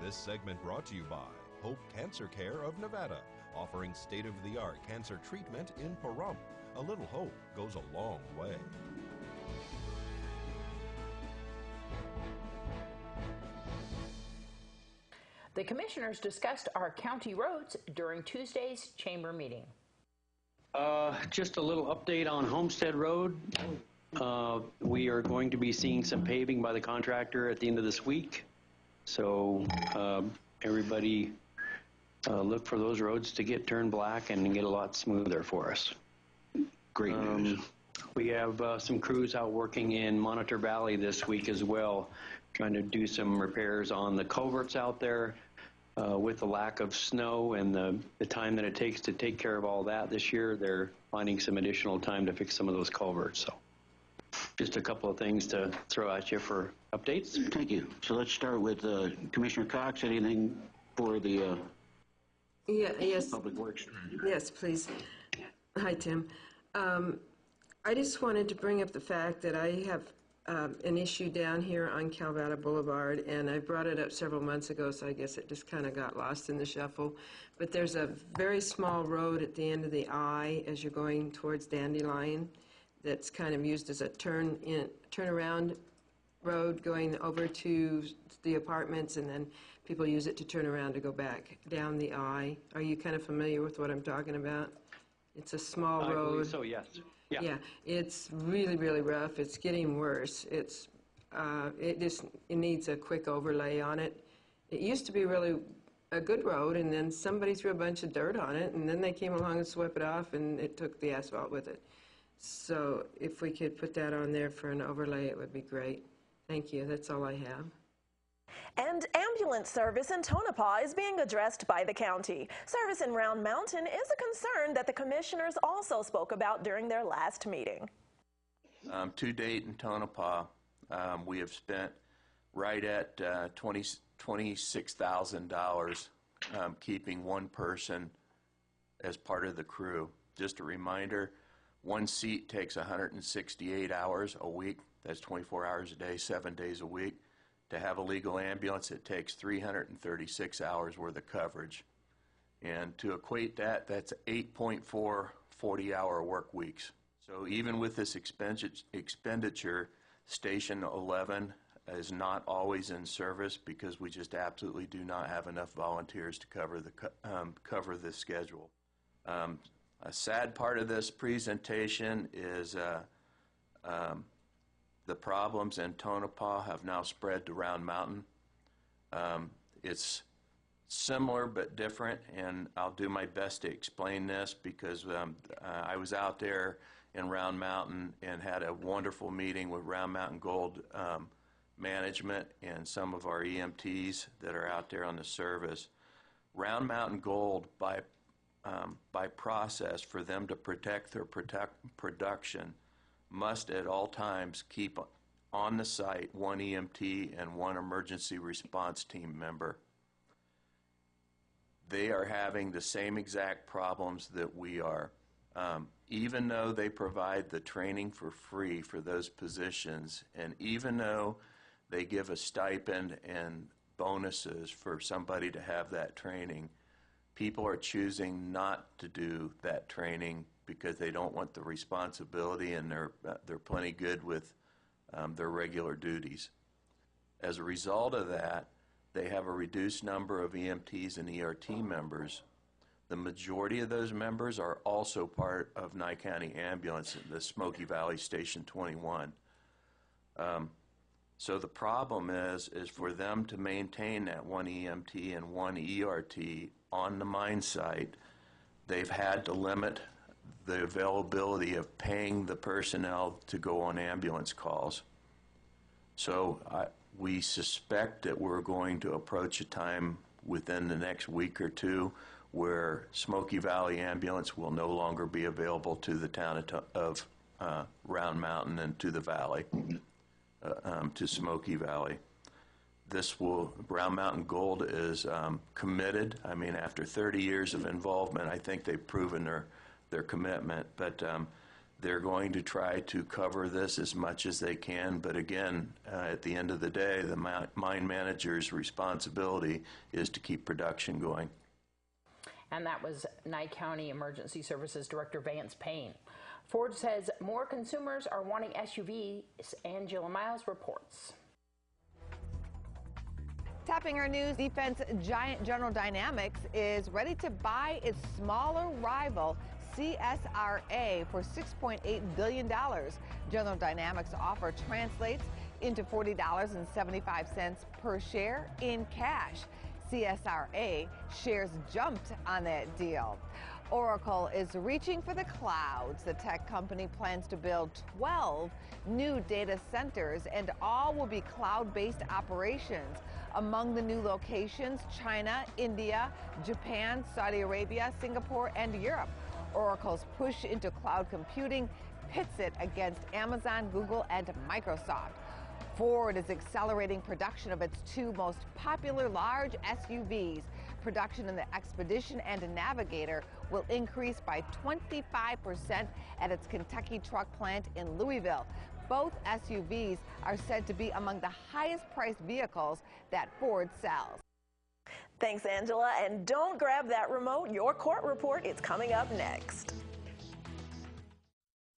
This segment brought to you by Hope Cancer Care of Nevada, offering state-of-the-art cancer treatment in Pahrump. A little hope goes a long way. The commissioners discussed our county roads during Tuesday's chamber meeting. Just a little update on Homestead Road. We are going to be seeing some paving by the contractor at the end of this week. So everybody look for those roads to get turned black and get a lot smoother for us. Great news. We have some crews out working in Monitor Valley this week as well, trying to do some repairs on the culverts out there. With the lack of snow and the time that it takes to take care of all that this year, they're finding some additional time to fix some of those culverts. So just a couple of things to throw at you for updates. Thank you. So let's start with Commissioner Cox. Anything for the yes. Public Works? Yes, please. Hi, Tim. I just wanted to bring up the fact that I have an issue down here on Calvada Boulevard, and I brought it up several months ago, so I guess it just kind of got lost in the shuffle. But there's a very small road at the end of the I as you're going towards Dandelion that's kind of used as a turnaround road going over to the apartments, and then people use it to turn around to go back down the I. Are you kind of familiar with what I'm talking about? It's a small road. I believe so, yes. Yeah, it's really, really rough. It's getting worse. It needs a quick overlay on it. It used to be really a good road, and then somebody threw a bunch of dirt on it, and then they came along and swept it off, and it took the asphalt with it. So if we could put that on there for an overlay, it would be great. Thank you. That's all I have. And ambulance service in Tonopah is being addressed by the county. Service in Round Mountain is a concern that the commissioners also spoke about during their last meeting. To date in Tonopah, we have spent right at $26,000 keeping one person as part of the crew. Just a reminder, one seat takes 168 hours a week. That's 24 hours a day, 7 days a week. To have a legal ambulance, it takes 336 hours worth of coverage. And to equate that, that's 8.4 40-hour work weeks. So even with this expenditure, Station 11 is not always in service because we just absolutely do not have enough volunteers to cover the schedule. A sad part of this presentation is the problems in Tonopah have now spread to Round Mountain. It's similar but different, and I'll do my best to explain this because I was out there in Round Mountain and had a wonderful meeting with Round Mountain Gold management and some of our EMTs that are out there on the service. Round Mountain Gold, by process, for them to protect their production, must at all times keep on the site one EMT and one emergency response team member. They are having the same exact problems that we are. Even though they provide the training for free for those positions, and even though they give a stipend and bonuses for somebody to have that training, people are choosing not to do that training because they don't want the responsibility, and they're plenty good with their regular duties. As a result of that, they have a reduced number of EMTs and ERT members. The majority of those members are also part of Nye County Ambulance in the Smoky Valley Station 21. So the problem is for them to maintain that one EMT and one ERT on the mine site, they've had to limit the availability of paying the personnel to go on ambulance calls. So we suspect that we're going to approach a time within the next week or two where Smoky Valley Ambulance will no longer be available to the town of Round Mountain and to the valley, to Smoky Valley. Round Mountain Gold is committed. I mean, after 30 years of involvement, I think they've proven their commitment, but They're going to try to cover this as much as they can, but again, at the end of the day, the mine manager's responsibility is to keep production going. And that was Nye County Emergency Services Director Vance Payne. Ford says more consumers are wanting SUVs. Angela Miles reports. Tapping our news, defense giant General Dynamics is ready to buy its smaller rival, CSRA, for $6.8 billion. General Dynamics' offer translates into $40.75 per share in cash. CSRA shares jumped on that deal. Oracle is reaching for the clouds. The tech company plans to build 12 new data centers, and all will be cloud-based operations. Among the new locations, China, India, Japan, Saudi Arabia, Singapore, and Europe. Oracle's push into cloud computing pits it against Amazon, Google, and Microsoft. Ford is accelerating production of its two most popular large SUVs. Production in the Expedition and Navigator will increase by 25% at its Kentucky truck plant in Louisville. Both SUVs are said to be among the highest priced vehicles that Ford sells. Thanks, Angela. And don't grab that remote. Your court report is coming up next.